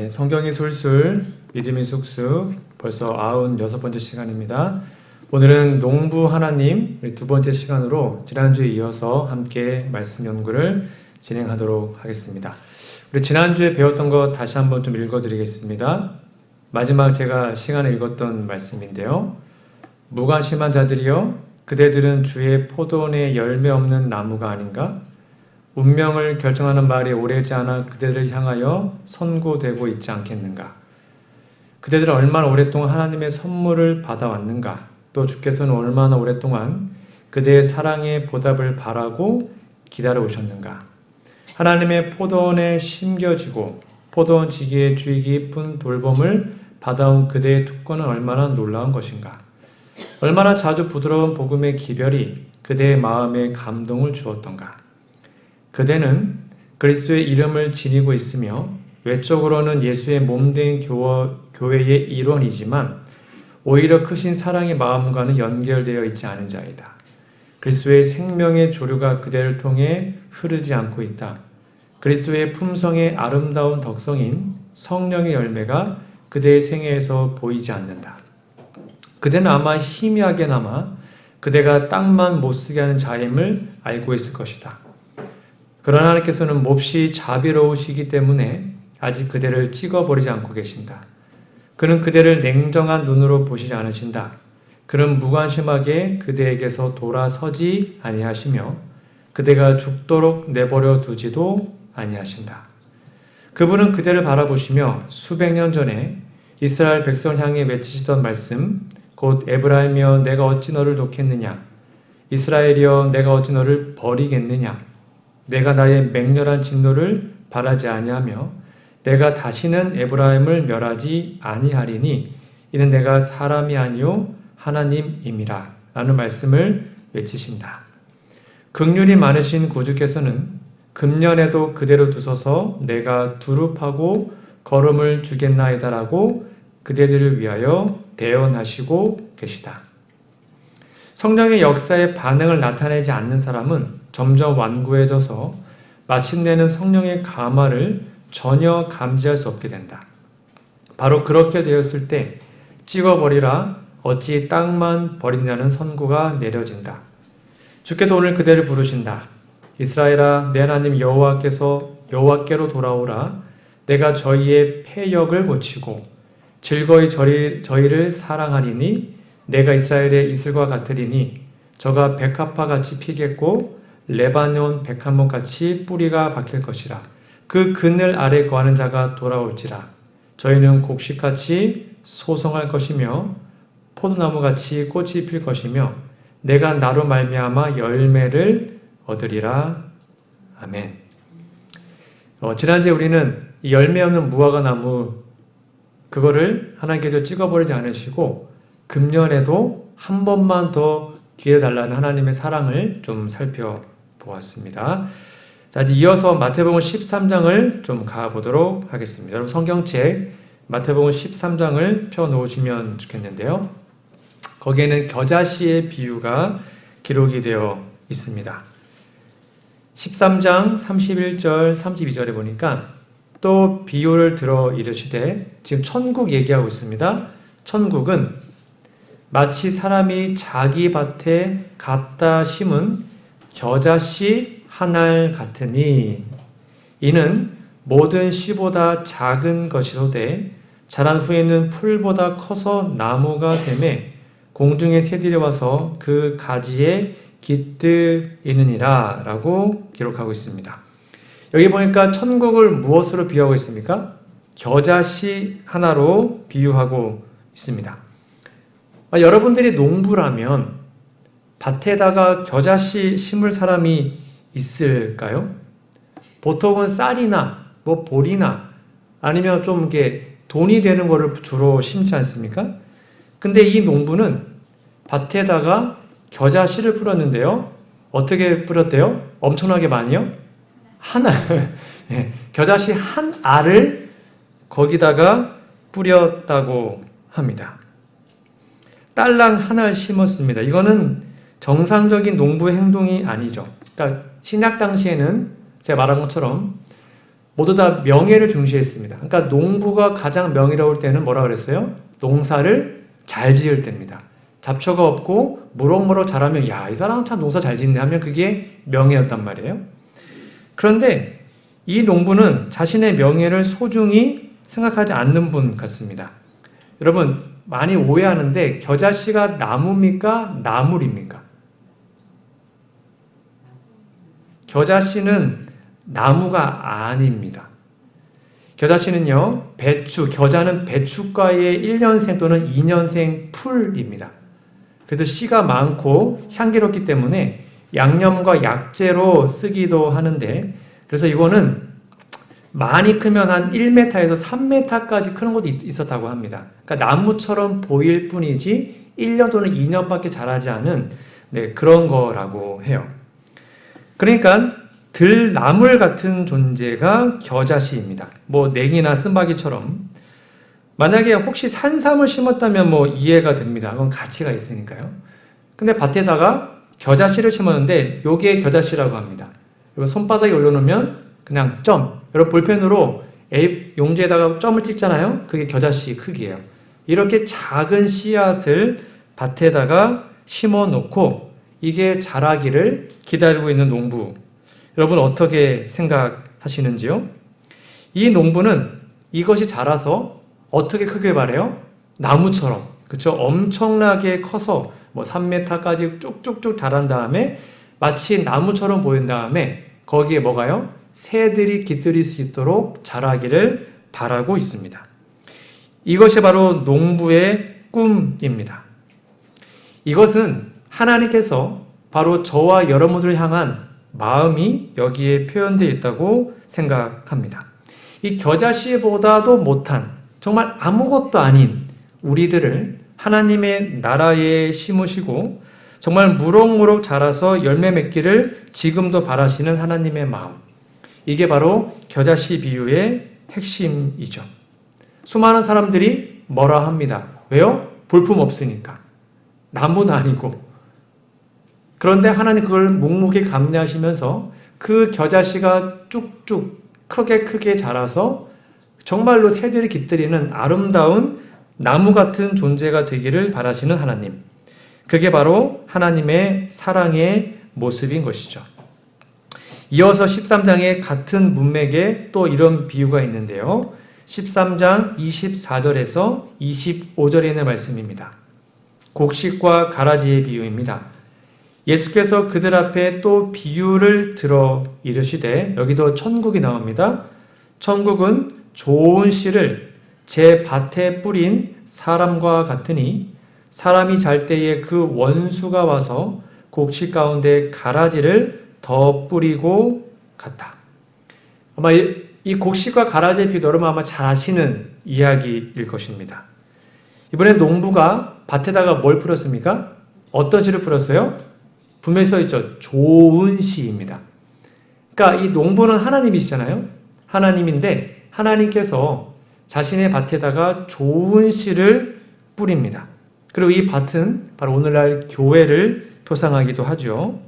네, 성경이 술술, 믿음이 쑥쑥, 벌써 96번째 시간입니다. 오늘은 농부 하나님, 우리 두 번째 시간으로 지난주에 이어서 함께 말씀 연구를 진행하도록 하겠습니다. 우리 지난주에 배웠던 거 다시 한번 좀 읽어드리겠습니다. 마지막 제가 시간에 읽었던 말씀인데요. 무관심한 자들이여, 그대들은 주의 포도원에 열매 없는 나무가 아닌가? 운명을 결정하는 말이 오래지 않아 그대를 향하여 선고되고 있지 않겠는가? 그대들은 얼마나 오랫동안 하나님의 선물을 받아왔는가? 또 주께서는 얼마나 오랫동안 그대의 사랑의 보답을 바라고 기다려 오셨는가? 하나님의 포도원에 심겨지고 포도원 지기의 주의 깊은 돌봄을 받아온 그대의 특권은 얼마나 놀라운 것인가? 얼마나 자주 부드러운 복음의 기별이 그대의 마음에 감동을 주었던가? 그대는 그리스도의 이름을 지니고 있으며 외적으로는 예수의 몸된 교회의 일원이지만 오히려 크신 사랑의 마음과는 연결되어 있지 않은 자이다. 그리스도의 생명의 조류가 그대를 통해 흐르지 않고 있다. 그리스도의 품성의 아름다운 덕성인 성령의 열매가 그대의 생애에서 보이지 않는다. 그대는 아마 희미하게나마 그대가 땅만 못쓰게 하는 자임을 알고 있을 것이다. 그러나 하나님께서는 몹시 자비로우시기 때문에 아직 그대를 찍어버리지 않고 계신다. 그는 그대를 냉정한 눈으로 보시지 않으신다. 그는 무관심하게 그대에게서 돌아서지 아니하시며 그대가 죽도록 내버려 두지도 아니하신다. 그분은 그대를 바라보시며 수백 년 전에 이스라엘 백성을 향해 외치시던 말씀, 곧 에브라임이여 내가 어찌 너를 놓겠느냐? 이스라엘이여 내가 어찌 너를 버리겠느냐? 내가 나의 맹렬한 진노를 바라지 아니하며 내가 다시는 에브라임을 멸하지 아니하리니 이는 내가 사람이 아니요 하나님임이라 라는 말씀을 외치신다. 긍휼이 많으신 구주께서는 금년에도 그대로 두소서 내가 두릅하고 걸음을 주겠나이다 라고 그대들을 위하여 대언하시고 계시다. 성령의 역사에 반응을 나타내지 않는 사람은 점점 완고해져서 마침내는 성령의 감화를 전혀 감지할 수 없게 된다. 바로 그렇게 되었을 때 찍어버리라 어찌 땅만 버리냐는 선고가 내려진다. 주께서 오늘 그대를 부르신다. 이스라엘아 내 하나님 여호와께로 돌아오라. 내가 저희의 패역을 고치고 즐거이 저희를 사랑하리니 내가 이스라엘의 이슬과 같으리니 저가 백합화같이 피겠고 레바논 백합목같이 뿌리가 박힐 것이라. 그 그늘 아래 거하는 자가 돌아올지라. 저희는 곡식같이 소성할 것이며 포도나무같이 꽃이 필 것이며 내가 나로 말미암아 열매를 얻으리라. 아멘. 지난주에 우리는 이 열매 없는 무화과 나무 그거를 하나님께서 찍어버리지 않으시고 금년에도 한 번만 더 기회 달라는 하나님의 사랑을 좀 살펴보았습니다. 자, 이어서 마태복음 13장을 좀 가보도록 하겠습니다. 여러분 성경책 마태복음 13장을 펴놓으시면 좋겠는데요. 거기에는 겨자씨의 비유가 기록이 되어 있습니다. 13장 31절 32절에 보니까 또 비유를 들어 이르시되 지금 천국 얘기하고 있습니다. 천국은 마치 사람이 자기 밭에 갖다 심은 겨자씨 한 알 같으니 이는 모든 씨보다 작은 것이로되 자란 후에는 풀보다 커서 나무가 되매 공중의 새들이 와서 그 가지에 깃들이느니라 라고 기록하고 있습니다. 여기 보니까 천국을 무엇으로 비유하고 있습니까? 겨자씨 하나로 비유하고 있습니다. 여러분들이 농부라면 밭에다가 겨자씨 심을 사람이 있을까요? 보통은 쌀이나 보리나 아니면 좀 이렇게 돈이 되는 거를 주로 심지 않습니까? 근데 이 농부는 밭에다가 겨자씨를 뿌렸는데요. 어떻게 뿌렸대요? 엄청나게 많이요? 한 알. 네, 겨자씨 한 알을 거기다가 뿌렸다고 합니다. 딸랑 한 알 심었습니다. 이거는 정상적인 농부의 행동이 아니죠. 그러니까 신약 당시에는 제가 말한 것처럼 모두 다 명예를 중시했습니다. 그러니까 농부가 가장 명예로울 때는 뭐라 그랬어요? 농사를 잘 지을 때입니다. 잡초가 없고 무럭무럭 자라면 야, 이 사람은 참 농사 잘 짓네 하면 그게 명예였단 말이에요. 그런데 이 농부는 자신의 명예를 소중히 생각하지 않는 분 같습니다. 여러분 많이 오해하는데 겨자씨가 나무입니까? 나물입니까? 겨자씨는 나무가 아닙니다. 겨자씨는요, 겨자는 배춧가의 1년생 또는 2년생 풀입니다. 그래서 씨가 많고 향기롭기 때문에 양념과 약재로 쓰기도 하는데, 그래서 이거는 많이 크면 한 1m에서 3m까지 크는 것도 있었다고 합니다. 그러니까 나무처럼 보일 뿐이지 1년 또는 2년밖에 자라지 않은 그런 거라고 해요. 그러니까 들나물 같은 존재가 겨자씨입니다. 뭐 냉이나 쓴바귀처럼. 만약에 혹시 산삼을 심었다면 뭐 이해가 됩니다. 그건 가치가 있으니까요. 근데 밭에다가 겨자씨를 심었는데 요게 겨자씨라고 합니다. 그리고 손바닥에 올려놓으면 그냥 점. 여러분 볼펜으로 용지에다가 점을 찍잖아요. 그게 겨자씨 크기예요. 이렇게 작은 씨앗을 밭에다가 심어 놓고 이게 자라기를 기다리고 있는 농부. 여러분 어떻게 생각하시는지요? 이 농부는 이것이 자라서 어떻게 크길 바래요? 나무처럼. 그쵸? 엄청나게 커서 뭐 3m까지 쭉쭉쭉 자란 다음에 마치 나무처럼 보인 다음에 거기에 뭐가요? 새들이 깃들일 수 있도록 자라기를 바라고 있습니다. 이것이 바로 농부의 꿈입니다. 이것은 하나님께서 바로 저와 여러분을 향한 마음이 여기에 표현되어 있다고 생각합니다. 이 겨자씨보다도 못한 정말 아무것도 아닌 우리들을 하나님의 나라에 심으시고 정말 무럭무럭 자라서 열매 맺기를 지금도 바라시는 하나님의 마음. 이게 바로 겨자씨 비유의 핵심이죠. 수많은 사람들이 뭐라 합니다. 왜요? 볼품 없으니까. 나무도 아니고. 그런데 하나님 그걸 묵묵히 감내하시면서 그 겨자씨가 쭉쭉 크게 자라서 정말로 새들이 깃들이는 아름다운 나무 같은 존재가 되기를 바라시는 하나님. 그게 바로 하나님의 사랑의 모습인 것이죠. 이어서 13장에 같은 문맥에 또 이런 비유가 있는데요. 13장 24절에서 25절에 있는 말씀입니다. 곡식과 가라지의 비유입니다. 예수께서 그들 앞에 또 비유를 들어 이르시되, 여기도 천국이 나옵니다. 천국은 좋은 씨를 제 밭에 뿌린 사람과 같으니 사람이 잘 때에 그 원수가 와서 곡식 가운데 가라지를 더 뿌리고 갔다. 아마 이 곡식과 가라지의 비유 여러분 아마 잘 아시는 이야기일 것입니다. 이번에 농부가 밭에다가 뭘 뿌렸습니까? 어떤 씨를 뿌렸어요? 분명히 써있죠. 좋은 씨입니다. 그러니까 이 농부는 하나님이시잖아요. 하나님인데 하나님께서 자신의 밭에다가 좋은 씨를 뿌립니다. 그리고 이 밭은 바로 오늘날 교회를 표상하기도 하죠.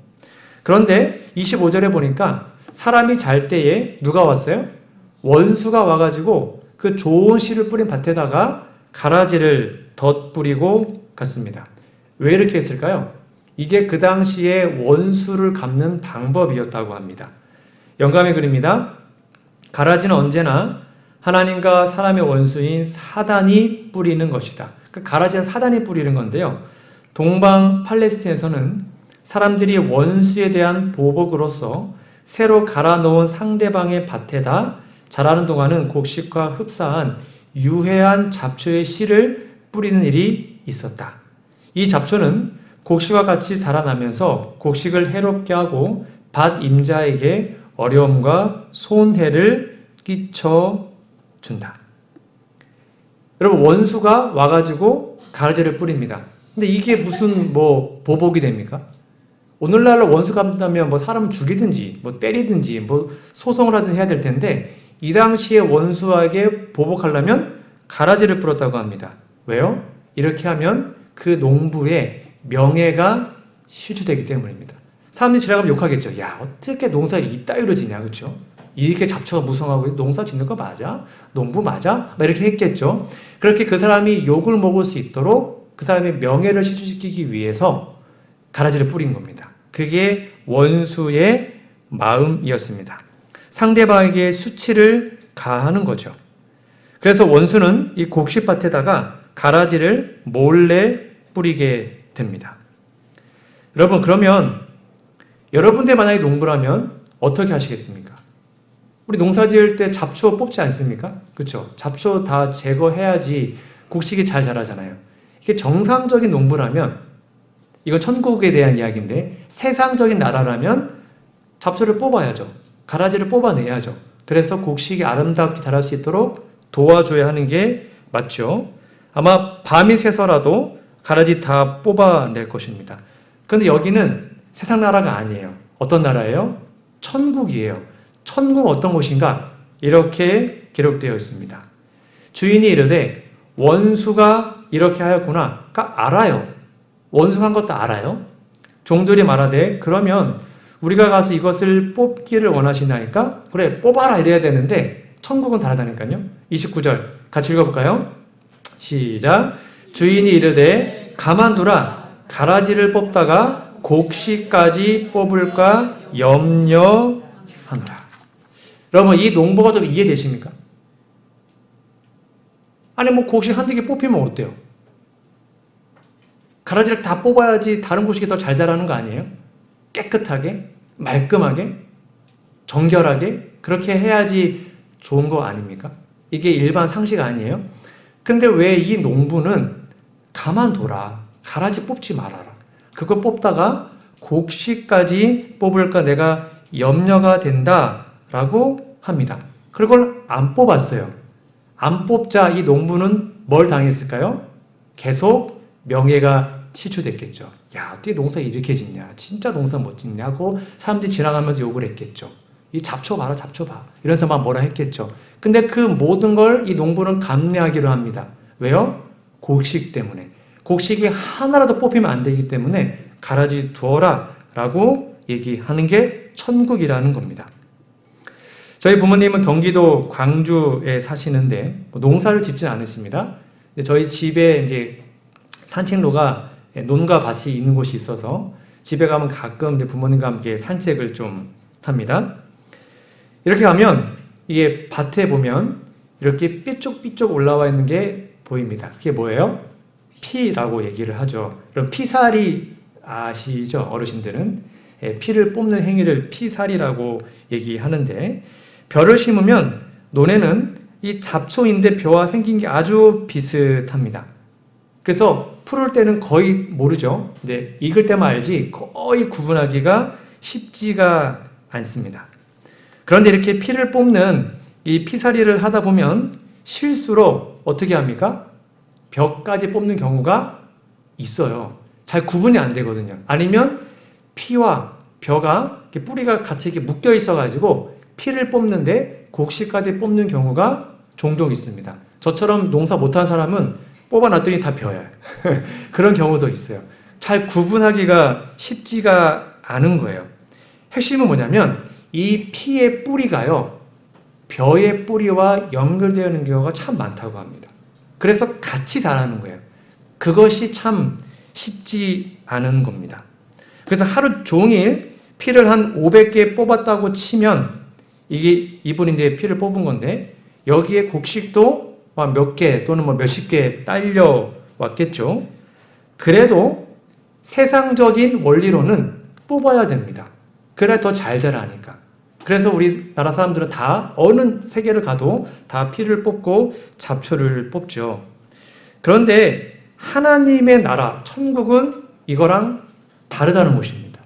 그런데 25절에 보니까 사람이 잘 때에 누가 왔어요? 원수가 와가지고 그 좋은 씨를 뿌린 밭에다가 가라지를 덧뿌리고 갔습니다. 왜 이렇게 했을까요? 이게 그 당시에 원수를 갚는 방법이었다고 합니다. 영감의 글입니다. 가라지는 언제나 하나님과 사람의 원수인 사단이 뿌리는 것이다. 그 가라지는 사단이 뿌리는 건데요. 동방 팔레스틴에서는 사람들이 원수에 대한 보복으로서 새로 갈아 놓은 상대방의 밭에다 자라는 동안은 곡식과 흡사한 유해한 잡초의 씨를 뿌리는 일이 있었다. 이 잡초는 곡식과 같이 자라나면서 곡식을 해롭게 하고 밭 임자에게 어려움과 손해를 끼쳐준다. 여러분 원수가 와가지고 가라지를 뿌립니다. 근데 이게 무슨 보복이 됩니까? 오늘날로 원수 갚는다면 사람을 죽이든지 때리든지 소송을 하든지 해야 될 텐데 이 당시에 원수에게 보복하려면 가라지를 뿌렸다고 합니다. 왜요? 이렇게 하면 그 농부의 명예가 실추되기 때문입니다. 사람들이 지나가면 욕하겠죠. 야, 어떻게 농사를 이따위로 지냐, 그렇죠? 이렇게 잡초가 무성하고 농사 짓는 거 맞아? 농부 맞아? 막 이렇게 했겠죠. 그렇게 그 사람이 욕을 먹을 수 있도록 그 사람의 명예를 실추시키기 위해서 가라지를 뿌린 겁니다. 그게 원수의 마음이었습니다. 상대방에게 수치를 가하는 거죠. 그래서 원수는 이 곡식밭에다가 가라지를 몰래 뿌리게 됩니다. 여러분, 그러면 여러분들 만약에 농부라면 어떻게 하시겠습니까? 우리 농사 지을 때 잡초 뽑지 않습니까? 그렇죠? 잡초 다 제거해야지 곡식이 잘 자라잖아요. 이게 정상적인 농부라면, 이건 천국에 대한 이야기인데, 세상적인 나라라면 잡초를 뽑아야죠. 가라지를 뽑아내야죠. 그래서 곡식이 아름답게 자랄 수 있도록 도와줘야 하는 게 맞죠. 아마 밤이 새서라도 가라지 다 뽑아낼 것입니다. 그런데 여기는 세상 나라가 아니에요. 어떤 나라예요? 천국이에요. 천국 어떤 곳인가? 이렇게 기록되어 있습니다. 주인이 이르되 원수가 이렇게 하였구나. 그러니까 알아요. 원수가 한 것도 알아요. 종들이 말하되 그러면 우리가 가서 이것을 뽑기를 원하시나이까? 그래, 뽑아라 이래야 되는데 천국은 다르다니까요. 29절 같이 읽어볼까요? 시작. 주인이 이르되 가만두라. 가라지를 뽑다가 곡식까지 뽑을까 염려하노라. 여러분, 이 농부가 좀 이해되십니까? 아니 뭐 곡식 한두 개 뽑히면 어때요? 가라지를 다 뽑아야지 다른 곡식이 더 잘 자라는 거 아니에요? 깨끗하게, 말끔하게, 정결하게 그렇게 해야지 좋은 거 아닙니까? 이게 일반 상식 아니에요? 근데 왜 이 농부는 가만둬라. 가라지 뽑지 말아라. 그거 뽑다가 곡식까지 뽑을까 내가 염려가 된다라고 합니다. 그걸 안 뽑았어요. 안 뽑자 이 농부는 뭘 당했을까요? 계속 명예가 실추됐겠죠. 야, 어떻게 농사 이렇게 짓냐? 진짜 농사 못 짓냐고 사람들이 지나가면서 욕을 했겠죠. 이 잡초 봐라, 잡초 봐. 이러면서 막 뭐라 했겠죠. 근데 그 모든 걸 이 농부는 감내하기로 합니다. 왜요? 곡식 때문에. 곡식이 하나라도 뽑히면 안 되기 때문에 가라지 두어라 라고 얘기하는 게 천국이라는 겁니다. 저희 부모님은 경기도 광주에 사시는데 농사를 짓진 않으십니다. 저희 집에 이제 산책로가 논과 밭이 있는 곳이 있어서 집에 가면 가끔 이제 부모님과 함께 산책을 좀 합니다. 이렇게 가면 이게 밭에 보면 이렇게 삐쭉삐쭉 올라와 있는 게 보입니다. 그게 뭐예요? 피라고 얘기를 하죠. 그럼 피살이 아시죠? 어르신들은 피를 뽑는 행위를 피살이라고 얘기하는데 벼를 심으면 논에는 이 잡초인데 벼와 생긴 게 아주 비슷합니다. 그래서 풀을 때는 거의 모르죠. 근데 익을 때만 알지 거의 구분하기가 쉽지가 않습니다. 그런데 이렇게 피를 뽑는 이 피살이를 하다 보면 실수로 어떻게 합니까? 벼까지 뽑는 경우가 있어요. 잘 구분이 안 되거든요. 아니면 피와 벼가 이렇게 뿌리가 같이 이렇게 묶여 있어가지고 피를 뽑는데 곡식까지 뽑는 경우가 종종 있습니다. 저처럼 농사 못한 사람은 뽑아놨더니 다 벼예요. 그런 경우도 있어요. 잘 구분하기가 쉽지가 않은 거예요. 핵심은 뭐냐면 이 피의 뿌리가요. 벼의 뿌리와 연결되어 있는 경우가 참 많다고 합니다. 그래서 같이 자라는 거예요. 그것이 참 쉽지 않은 겁니다. 그래서 하루 종일 피를 한 500개 뽑았다고 치면 이게 이분이 이제 피를 뽑은 건데 여기에 곡식도 몇 개 또는 뭐 몇십 개 딸려 왔겠죠. 그래도 세상적인 원리로는 뽑아야 됩니다. 그래야 더 잘 자라니까. 그래서 우리나라 사람들은 다 어느 세계를 가도 다 피를 뽑고 잡초를 뽑죠. 그런데 하나님의 나라, 천국은 이거랑 다르다는 것입니다.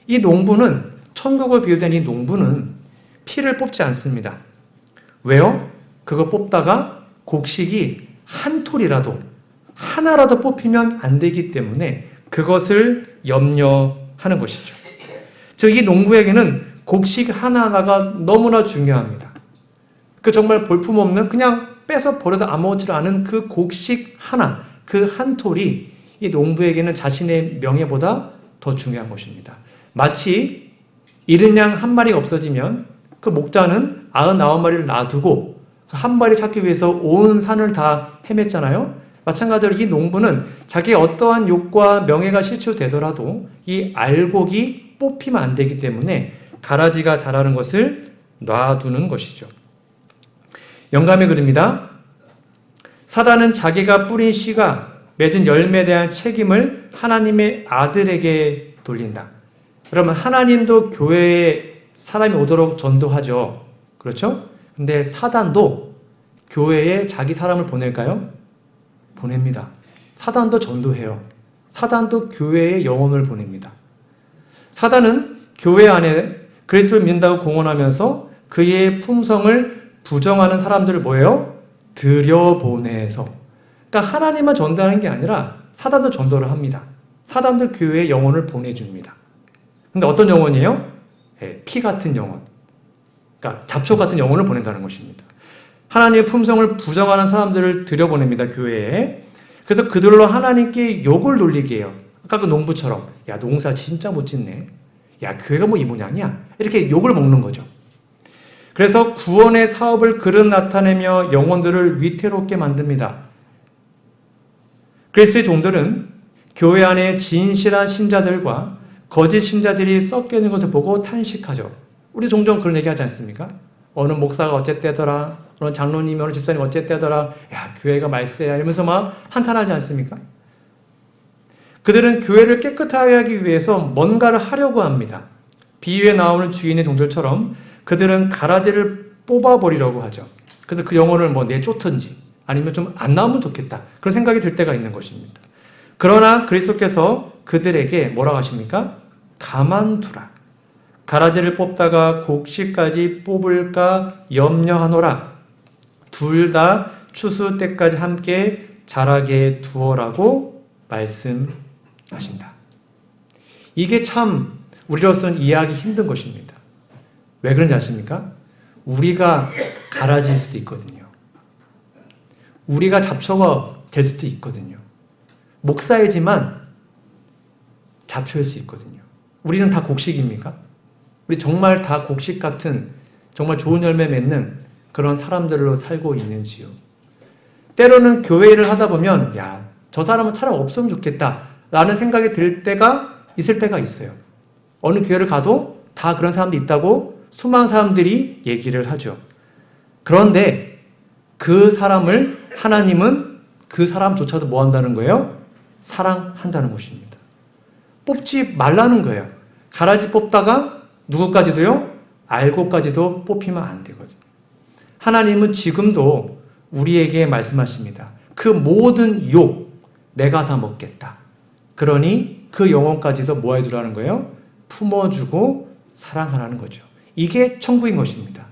이 농부는, 천국을 비유된 이 농부는 피를 뽑지 않습니다. 왜요? 그거 뽑다가 곡식이 한 톨이라도, 하나라도 뽑히면 안 되기 때문에 그것을 염려하는 것이죠. 즉, 이 농부에게는 곡식 하나하나가 너무나 중요합니다. 그 정말 볼품없는 그냥 빼서 버려도 아무렇지도 않은 그 곡식 하나, 그 한 톨이 이 농부에게는 자신의 명예보다 더 중요한 것입니다. 마치 잃은 양 한 마리가 없어지면 그 목자는 99마리를 놔두고 한 마리 찾기 위해서 온 산을 다 헤맸잖아요. 마찬가지로 이 농부는 자기의 어떠한 욕과 명예가 실추되더라도 이 알곡이 뽑히면 안 되기 때문에 가라지가 자라는 것을 놔두는 것이죠. 영감의 글입니다. 사단은 자기가 뿌린 씨가 맺은 열매에 대한 책임을 하나님의 아들에게 돌린다. 그러면 하나님도 교회에 사람이 오도록 전도하죠. 그렇죠? 근데 사단도 교회에 자기 사람을 보낼까요? 보냅니다. 사단도 전도해요. 사단도 교회에 영혼을 보냅니다. 사단은 교회 안에 그리스도를 믿는다고 공언하면서 그의 품성을 부정하는 사람들을 뭐예요? 들여보내서. 그러니까 하나님만 전도하는 게 아니라 사단도 전도를 합니다. 사단도 교회에 영혼을 보내줍니다. 근데 어떤 영혼이에요? 피 같은 영혼. 그러니까 잡초 같은 영혼을 보낸다는 것입니다. 하나님의 품성을 부정하는 사람들을 들여보냅니다. 교회에. 그래서 그들로 하나님께 욕을 놀리게 해요. 아까 그 농부처럼 야 농사 진짜 못 짓네. 야 교회가 뭐 이 모양이야. 이렇게 욕을 먹는 거죠. 그래서 구원의 사업을 그릇 나타내며 영혼들을 위태롭게 만듭니다. 그리스도의 종들은 교회 안에 진실한 신자들과 거짓 신자들이 섞여 있는 것을 보고 탄식하죠. 우리 종종 그런 얘기 하지 않습니까? 어느 목사가 어쨌대더라, 어느 장로님이, 어느 집사님 어쨌대더라, 야 교회가 말세야 이러면서 막 한탄하지 않습니까? 그들은 교회를 깨끗하게 하기 위해서 뭔가를 하려고 합니다. 비유에 나오는 주인의 종들처럼 그들은 가라지를 뽑아버리려고 하죠. 그래서 그 영혼을 뭐 내쫓든지 아니면 좀 안 나오면 좋겠다. 그런 생각이 들 때가 있는 것입니다. 그러나 그리스도께서 그들에게 뭐라고 하십니까? 가만두라. 가라지를 뽑다가 곡식까지 뽑을까 염려하노라. 둘 다 추수 때까지 함께 자라게 두어라고 말씀하신다. 이게 참 우리로서는 이해하기 힘든 것입니다. 왜 그런지 아십니까? 우리가 가라지일 수도 있거든요. 우리가 잡초가 될 수도 있거든요. 목사이지만 잡초일 수 있거든요. 우리는 다 곡식입니까? 우리 정말 다 곡식 같은 정말 좋은 열매 맺는 그런 사람들로 살고 있는지요. 때로는 교회 일을 하다 보면 야, 저 사람은 차라리 없으면 좋겠다 라는 생각이 들 때가 있을 때가 있어요. 어느 교회를 가도 다 그런 사람도 있다고 수많은 사람들이 얘기를 하죠. 그런데 그 사람을 하나님은 그 사람조차도 뭐 한다는 거예요? 사랑한다는 것입니다. 뽑지 말라는 거예요. 가라지 뽑다가 누구까지도요? 알고까지도 뽑히면 안 되거든요. 하나님은 지금도 우리에게 말씀하십니다. 그 모든 욕 내가 다 먹겠다. 그러니 그 영혼까지도 뭐 해주라는 거예요? 품어주고 사랑하라는 거죠. 이게 천국인 것입니다.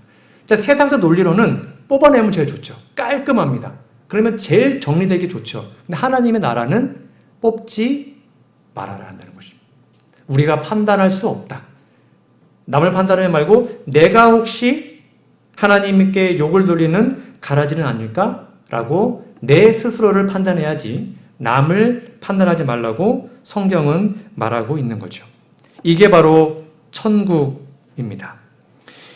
자, 세상에서 논리로는 뽑아내면 제일 좋죠. 깔끔합니다. 그러면 제일 정리되기 좋죠. 근데 하나님의 나라는 뽑지 말아라 한다는 것입니다. 우리가 판단할 수 없다. 남을 판단하지 말고 내가 혹시 하나님께 욕을 돌리는 가라지는 아닐까? 라고 내 스스로를 판단해야지 남을 판단하지 말라고 성경은 말하고 있는 거죠. 이게 바로 천국입니다.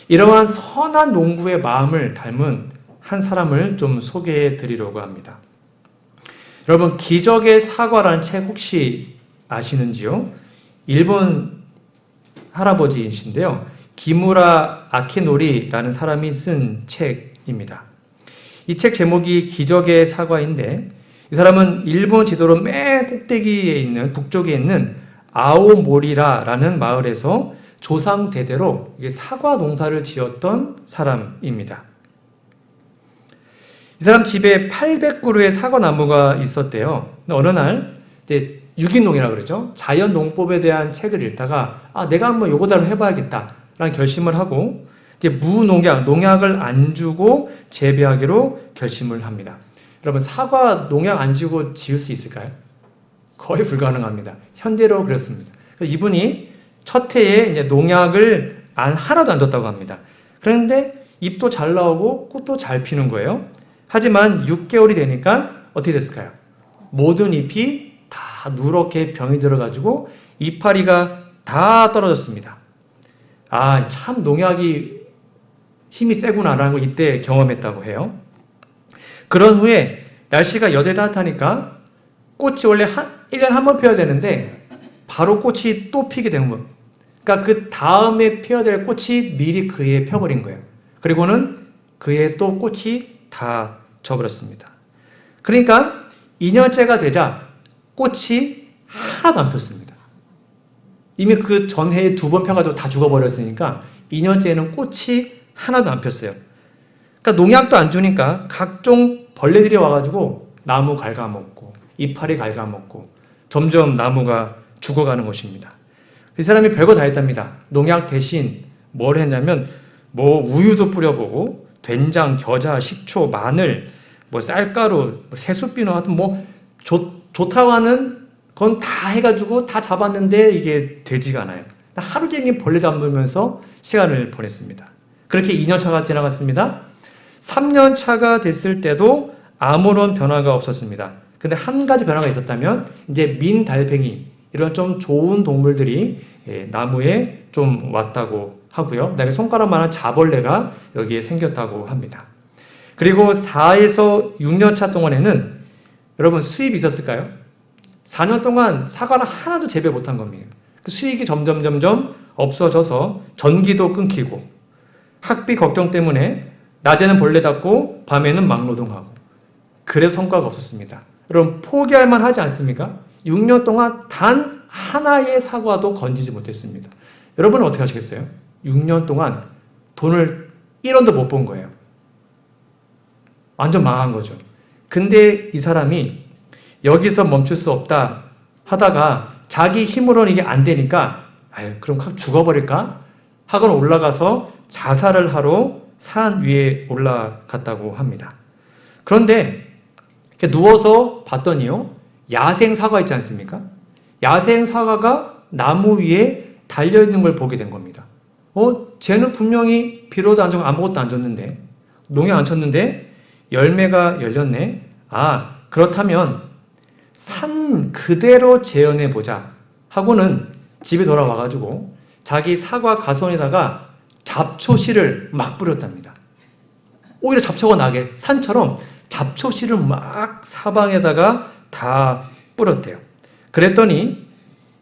이러한 선한 농부의 마음을 닮은 한 사람을 좀 소개해 드리려고 합니다. 여러분, 기적의 사과라는 책 혹시 아시는지요? 일본 할아버지이신데요. 기무라 아키노리라는 사람이 쓴 책입니다. 이 책 제목이 기적의 사과인데 이 사람은 일본 지도로 맨 꼭대기에 있는 북쪽에 있는 아오모리라라는 마을에서 조상 대대로 사과 농사를 지었던 사람입니다. 이 사람 집에 800그루의 사과 나무가 있었대요. 어느 날 이제 유기농이라고 그러죠. 자연 농법에 대한 책을 읽다가 내가 한번 요거대로 해봐야겠다라는 결심을 하고 이제 무농약, 농약을 안 주고 재배하기로 결심을 합니다. 여러분, 사과 농약 안 주고 지을 수 있을까요? 거의 불가능합니다. 현대로 그렇습니다. 이분이 첫 해에 이제 농약을 하나도 안 줬다고 합니다. 그런데 잎도 잘 나오고 꽃도 잘 피는 거예요. 하지만 6개월이 되니까 어떻게 됐을까요? 모든 잎이 다 누렇게 병이 들어가지고 이파리가 다 떨어졌습니다. 참 농약이 힘이 세구나라는 걸 이때 경험했다고 해요. 그런 후에 날씨가 여전히 따뜻하니까 꽃이 원래 1년에 한 번 피어야 되는데 바로 꽃이 또 피게 된 거예요. 그러니까 그 다음에 피어야 될 꽃이 미리 그 해에 펴버린 거예요. 그리고는 그 해에 또 꽃이 다 져버렸습니다. 그러니까 2년째가 되자 꽃이 하나도 안 폈습니다. 이미 그 전해에 2번 펴가지고 다 죽어버렸으니까 2년째에는 꽃이 하나도 안 폈어요. 그러니까 농약도 안 주니까 각종 벌레들이 와가지고 나무 갉아먹고 이파리 갉아먹고 점점 나무가 죽어가는 것입니다. 이 사람이 별거 다 했답니다. 농약 대신 뭘 했냐면 뭐 우유도 뿌려보고 된장, 겨자, 식초, 마늘, 뭐 쌀가루, 새순비누 하여튼 뭐 좋다고 하는 건 다 해가지고 다 잡았는데 이게 되지가 않아요. 하루 종일 벌레 잡으면서 시간을 보냈습니다. 그렇게 2년차가 지나갔습니다. 3년차가 됐을 때도 아무런 변화가 없었습니다. 근데 한 가지 변화가 있었다면 이제 민달팽이 이런 좀 좋은 동물들이 나무에 좀 왔다고 하고요. 그 다음에 손가락만한 자벌레가 여기에 생겼다고 합니다. 그리고 4에서 6년차 동안에는 여러분 수입이 있었을까요? 4년 동안 사과를 하나도 재배 못한 겁니다. 그 수익이 점점 없어져서 전기도 끊기고 학비 걱정 때문에 낮에는 벌레 잡고 밤에는 막노동하고 그래서 성과가 없었습니다. 여러분 포기할 만하지 않습니까? 6년 동안 단 하나의 사과도 건지지 못했습니다. 여러분은 어떻게 하시겠어요? 6년 동안 돈을 1원도 못 번 거예요. 완전 망한 거죠. 근데 이 사람이 여기서 멈출 수 없다 하다가 자기 힘으로는 이게 안 되니까 그럼 확 죽어버릴까? 하고는 올라가서 자살을 하러 산 위에 올라갔다고 합니다. 그런데 누워서 봤더니요. 야생 사과 있지 않습니까? 야생 사과가 나무 위에 달려있는 걸 보게 된 겁니다. 쟤는 분명히 비료도 안 주고 아무것도 안 줬는데 농약 안 쳤는데 열매가 열렸네. 그렇다면 산 그대로 재현해보자 하고는 집에 돌아와가지고 자기 사과 가선에다가 잡초씨를 막 뿌렸답니다. 오히려 잡초가 나게 산처럼 잡초씨를 막 사방에다가 다 뿌렸대요. 그랬더니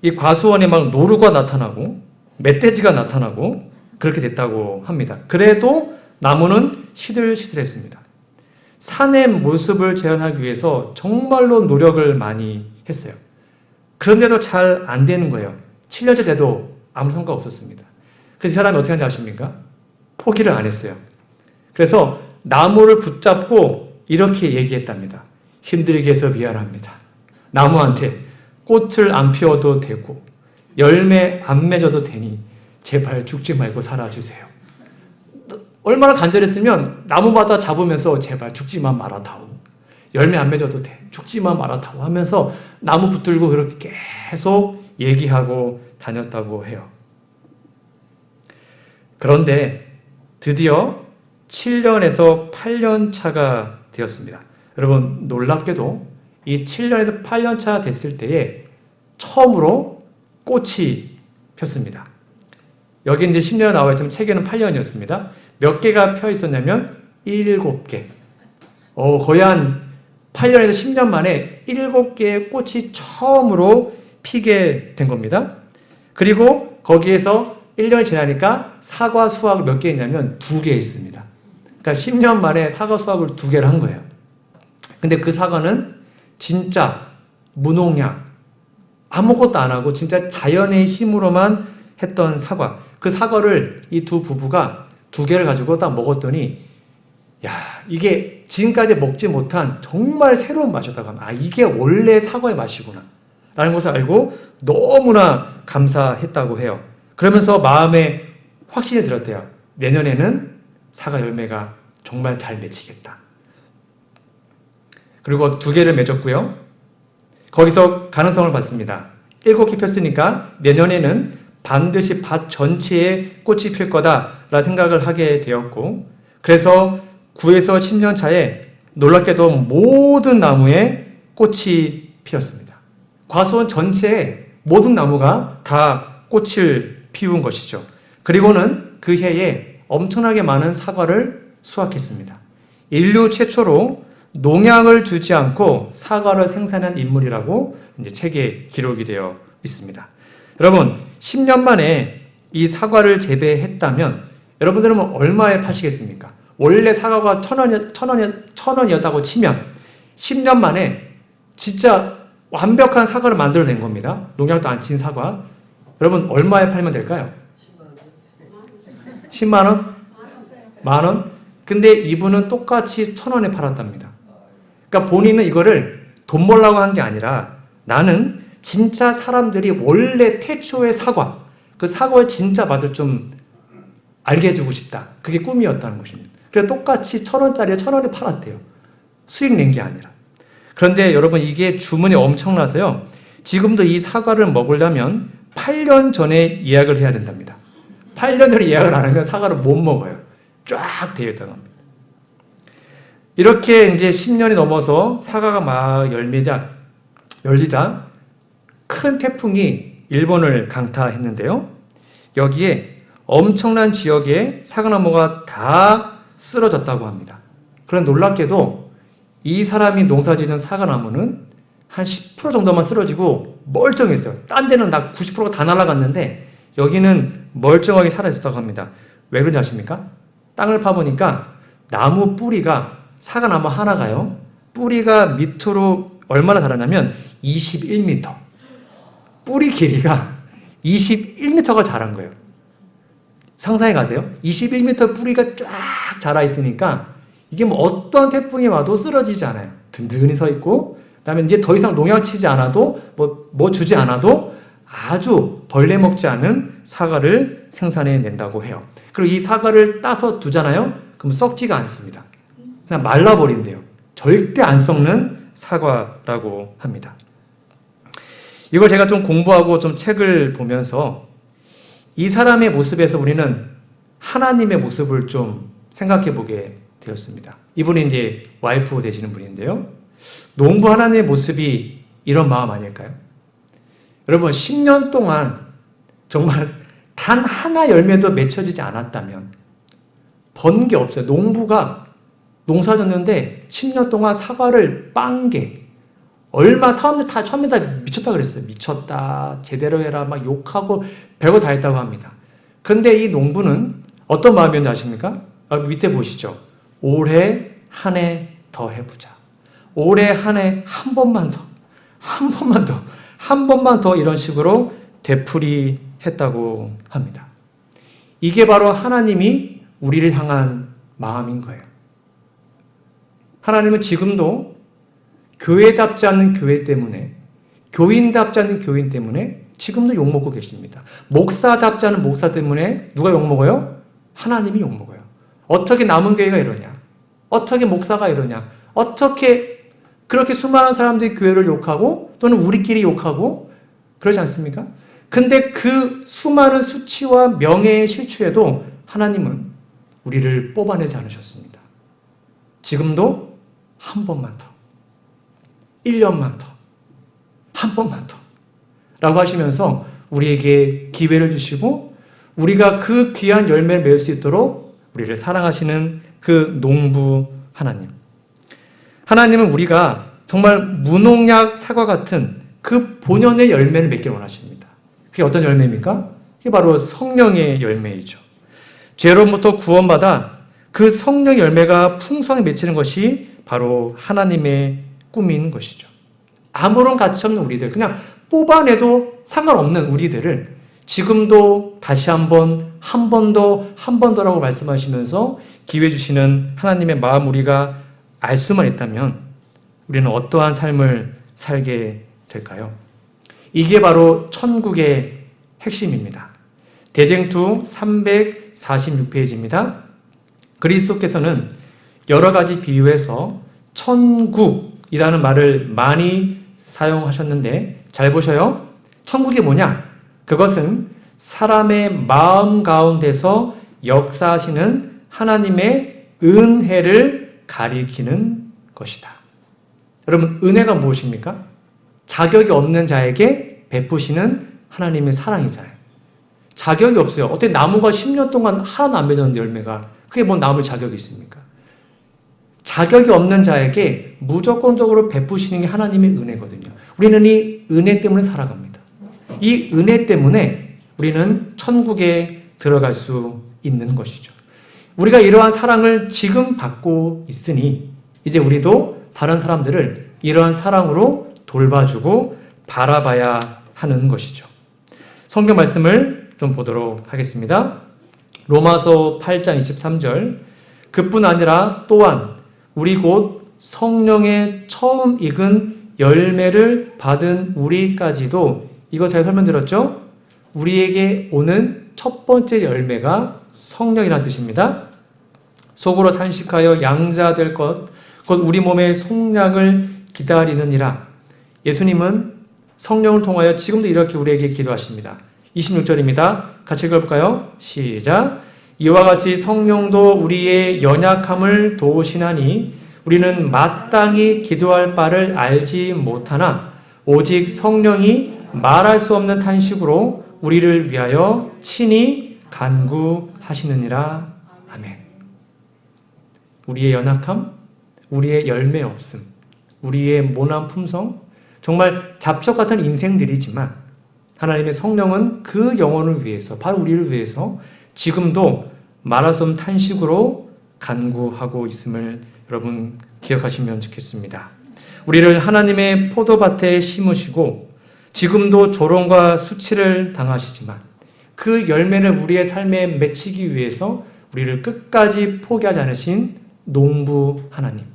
이 과수원에 막 노루가 나타나고 멧돼지가 나타나고 그렇게 됐다고 합니다. 그래도 나무는 시들시들했습니다. 산의 모습을 재현하기 위해서 정말로 노력을 많이 했어요. 그런데도 잘 안 되는 거예요. 7년째 돼도 아무 성과가 없었습니다. 그래서 이 사람이 어떻게 하는지 아십니까? 포기를 안 했어요. 그래서 나무를 붙잡고 이렇게 얘기했답니다. 힘들게 해서 미안합니다. 나무한테 꽃을 안 피워도 되고 열매 안 맺어도 되니 제발 죽지 말고 살아주세요. 얼마나 간절했으면 나무마다 잡으면서 제발 죽지만 말아다오. 열매 안 맺어도 돼. 죽지만 말아다오 하면서 나무 붙들고 그렇게 계속 얘기하고 다녔다고 해요. 그런데 드디어 7년에서 8년 차가 되었습니다. 여러분 놀랍게도 이 7년에서 8년 차 됐을 때에 처음으로 꽃이 폈습니다. 여기 이제 10년 나와 있지만 책에는 8년이었습니다. 몇 개가 펴 있었냐면 7개. 거의 한 8년에서 10년 만에 7개의 꽃이 처음으로 피게 된 겁니다. 그리고 거기에서 1년이 지나니까 사과 수확을 몇 개 있냐면 2개 있습니다. 그러니까 10년 만에 사과 수확을 2개를 한 거예요. 근데 그 사과는 진짜 무농약, 아무것도 안 하고 진짜 자연의 힘으로만 했던 사과. 그 사과를 이 두 부부가 2개를 가지고 딱 먹었더니 이게 지금까지 먹지 못한 정말 새로운 맛이었다고 하면 이게 원래 사과의 맛이구나 라는 것을 알고 너무나 감사했다고 해요. 그러면서 마음에 확신이 들었대요. 내년에는 사과 열매가 정말 잘 맺히겠다. 그리고 2개를 맺었고요. 거기서 가능성을 봤습니다. 7개 폈으니까 내년에는 반드시 밭 전체에 꽃이 필 거다라는 생각을 하게 되었고, 그래서 9에서 10년 차에 놀랍게도 모든 나무에 꽃이 피었습니다. 과수원 전체에 모든 나무가 다 꽃을 피운 것이죠. 그리고는 그 해에 엄청나게 많은 사과를 수확했습니다. 인류 최초로 농약을 주지 않고 사과를 생산한 인물이라고 이제 책에 기록이 되어 있습니다. 여러분, 10년 만에 이 사과를 재배했다면 여러분들은 얼마에 파시겠습니까? 원래 사과가 1,000원이었다고 치면 10년 만에 진짜 완벽한 사과를 만들어낸 겁니다. 농약도 안 친 사과. 여러분, 얼마에 팔면 될까요? 10만 원? 만 원? 근데 이분은 똑같이 1,000원에 팔았답니다. 그러니까 본인은 이거를 돈 벌려고 한 게 아니라 나는 진짜 사람들이 원래 태초의 사과, 그 사과의 진짜 맛을 좀 알게 해주고 싶다. 그게 꿈이었다는 것입니다. 그래서 똑같이 1,000원짜리에 1,000원에 팔았대요. 수익 낸 게 아니라. 그런데 여러분, 이게 주문이 엄청나서요. 지금도 이 사과를 먹으려면 8년 전에 예약을 해야 된답니다. 8년 전에 예약을 안 하면 사과를 못 먹어요. 쫙 되어 있다고 합니다. 이렇게 이제 10년이 넘어서 사과가 막 열리자 큰 태풍이 일본을 강타했는데요. 여기에 엄청난 지역의 사과나무가 다 쓰러졌다고 합니다. 그런데 놀랍게도 이 사람이 농사짓는 사과나무는 한 10% 정도만 쓰러지고 멀쩡했어요. 딴 데는 90%가 다 날아갔는데 여기는 멀쩡하게 사라졌다고 합니다. 왜 그런지 아십니까? 땅을 파보니까 나무 뿌리가, 사과나무 하나가요, 뿌리가 밑으로 얼마나 자라냐면 21m. 뿌리 길이가 21m가 자란 거예요. 상상해 가세요. 21m 뿌리가 쫙 자라 있으니까 이게 어떤 태풍이 와도 쓰러지지 않아요. 든든히 서 있고, 그 다음에 이제 더 이상 농약 치지 않아도, 뭐 주지 않아도 아주 벌레 먹지 않은 사과를 생산해 낸다고 해요. 그리고 이 사과를 따서 두잖아요? 그럼 썩지가 않습니다. 그냥 말라버린대요. 절대 안 썩는 사과라고 합니다. 이걸 제가 좀 공부하고 좀 책을 보면서 이 사람의 모습에서 우리는 하나님의 모습을 좀 생각해 보게 되었습니다. 이분이 이제 와이프 되시는 분인데요. 농부 하나님의 모습이 이런 마음 아닐까요? 여러분, 10년 동안 정말 단 하나 열매도 맺혀지지 않았다면 번 게 없어요. 농부가 농사 졌는데 10년 동안 사과를 빤 게, 얼마 사람들 다 처음에 다 미쳤다 그랬어요. 미쳤다, 제대로 해라, 막 욕하고 별거 다 했다고 합니다. 그런데 이 농부는 어떤 마음이었는지 아십니까? 밑에 보시죠. 올해 한 해 더 해보자. 올해 한 해 한 번만 더, 한 번만 더, 한 번만 더, 이런 식으로 되풀이했다고 합니다. 이게 바로 하나님이 우리를 향한 마음인 거예요. 하나님은 지금도 교회답지 않는 교회 때문에, 교인답지 않는 교인 때문에 지금도 욕먹고 계십니다. 목사답지 않은 목사 때문에 누가 욕먹어요? 하나님이 욕먹어요. 어떻게 남은 교회가 이러냐? 어떻게 목사가 이러냐? 어떻게 그렇게 수많은 사람들이 교회를 욕하고 또는 우리끼리 욕하고 그러지 않습니까? 근데 그 수많은 수치와 명예의 실추에도 하나님은 우리를 뽑아내지 않으셨습니다. 지금도 한 번만 더, 1년만 더, 한 번만 더 라고 하시면서 우리에게 기회를 주시고 우리가 그 귀한 열매를 맺을 수 있도록 우리를 사랑하시는 그 농부 하나님. 하나님은 우리가 정말 무농약 사과 같은 그 본연의 열매를 맺기를 원하십니다. 그게 어떤 열매입니까? 그게 바로 성령의 열매이죠. 죄로부터 구원받아 그 성령의 열매가 풍성히 맺히는 것이 바로 하나님의 꿈인 것이죠. 아무런 가치 없는 우리들, 그냥 뽑아내도 상관없는 우리들을 지금도 다시 한 번, 한 번 더, 한 번 더라고 말씀하시면서 기회 주시는 하나님의 마음, 우리가 알 수만 있다면 우리는 어떠한 삶을 살게 될까요? 이게 바로 천국의 핵심입니다. 대쟁투 346페이지입니다. 그리스도께서는 여러 가지 비유에서 천국이라는 말을 많이 사용하셨는데 잘 보셔요. 천국이 뭐냐? 그것은 사람의 마음 가운데서 역사하시는 하나님의 은혜를 가리키는 것이다. 여러분, 은혜가 무엇입니까? 자격이 없는 자에게 베푸시는 하나님의 사랑이잖아요. 자격이 없어요. 어떻게 나무가 10년 동안 하나도 안 맺었는데 열매가 그게 뭐 나무 자격이 있습니까? 자격이 없는 자에게 무조건적으로 베푸시는 게 하나님의 은혜거든요. 우리는 이 은혜 때문에 살아갑니다. 이 은혜 때문에 우리는 천국에 들어갈 수 있는 것이죠. 우리가 이러한 사랑을 지금 받고 있으니 이제 우리도 다른 사람들을 이러한 사랑으로 돌봐주고 바라봐야 하는 것이죠. 성경 말씀을 좀 보도록 하겠습니다. 로마서 8장 23절 그뿐 아니라 또한 우리 곧 성령의 처음 익은 열매를 받은 우리까지도 이거 제가 설명드렸죠? 우리에게 오는 첫 번째 열매가 성령이라는 뜻입니다. 속으로 탄식하여 양자될 것 곧 우리 몸의 속량을 기다리느니라. 예수님은 성령을 통하여 지금도 이렇게 우리에게 기도하십니다. 26절입니다. 같이 읽어볼까요? 시작. 이와 같이 성령도 우리의 연약함을 도우시나니 우리는 마땅히 기도할 바를 알지 못하나 오직 성령이 말할 수 없는 탄식으로 우리를 위하여 친히 간구하시느니라. 아멘. 우리의 연약함, 우리의 열매 없음, 우리의 모난 품성, 정말 잡초 같은 인생들이지만 하나님의 성령은 그 영혼을 위해서, 바로 우리를 위해서 지금도 말할 수 없는 탄식으로 간구하고 있음을 여러분 기억하시면 좋겠습니다. 우리를 하나님의 포도밭에 심으시고 지금도 조롱과 수치를 당하시지만 그 열매를 우리의 삶에 맺히기 위해서 우리를 끝까지 포기하지 않으신 농부 하나님.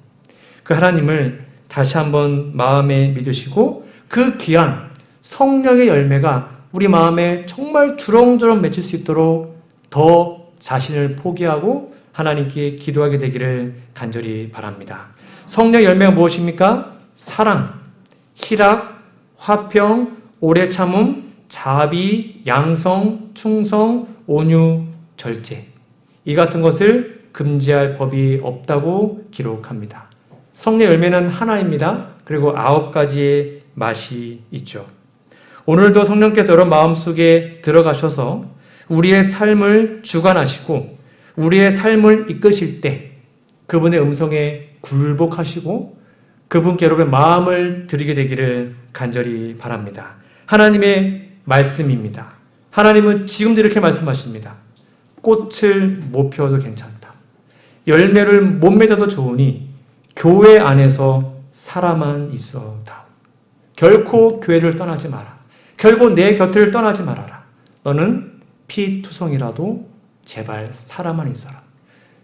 그 하나님을 다시 한번 마음에 믿으시고 그 귀한 성령의 열매가 우리 마음에 정말 주렁주렁 맺힐 수 있도록 더 자신을 포기하고 하나님께 기도하게 되기를 간절히 바랍니다. 성령 열매가 무엇입니까? 사랑, 희락, 화평, 오래 참음, 자비, 양성, 충성, 온유, 절제. 이 같은 것을 금지할 법이 없다고 기록합니다. 성령 열매는 하나입니다. 그리고 9가지의 맛이 있죠. 오늘도 성령께서 여러분 마음속에 들어가셔서 우리의 삶을 주관하시고 우리의 삶을 이끄실 때 그분의 음성에 굴복하시고 그분께 여러분의 마음을 드리게 되기를 간절히 바랍니다. 하나님의 말씀입니다. 하나님은 지금도 이렇게 말씀하십니다. 꽃을 못 피워도 괜찮다. 열매를 못 맺어도 좋으니 교회 안에서 살아만 있어다. 결코 교회를 떠나지 마라. 결코 내 곁을 떠나지 말아라. 너는 피투성이라도 제발 살아만 있어라.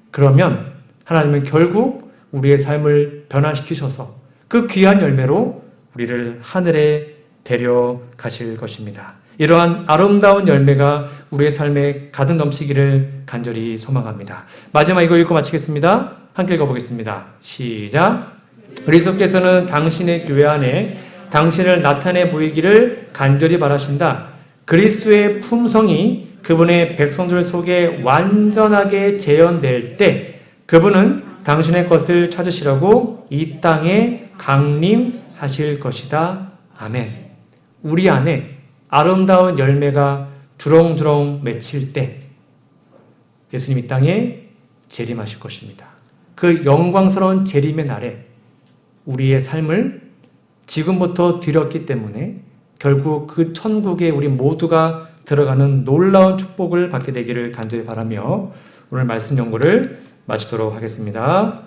그러면 하나님은 결국 우리의 삶을 변화시키셔서 그 귀한 열매로 우리를 하늘에 데려가실 것입니다. 이러한 아름다운 열매가 우리의 삶에 가득 넘치기를 간절히 소망합니다. 마지막 이거 읽고 마치겠습니다. 함께 읽어보겠습니다. 시작. 그리스도께서는 당신의 교회 안에 당신을 나타내 보이기를 간절히 바라신다. 그리스도의 품성이 그분의 백성들 속에 완전하게 재현될 때 그분은 당신의 것을 찾으시라고 이 땅에 강림하실 것이다. 아멘. 우리 안에 아름다운 열매가 주렁주렁 맺힐 때 예수님 이 땅에 재림하실 것입니다. 그 영광스러운 재림의 날에 우리의 삶을 지금부터 드렸기 때문에 결국 그 천국에 우리 모두가 들어가는 놀라운 축복을 받게 되기를 간절히 바라며 오늘 말씀 연구를 마치도록 하겠습니다.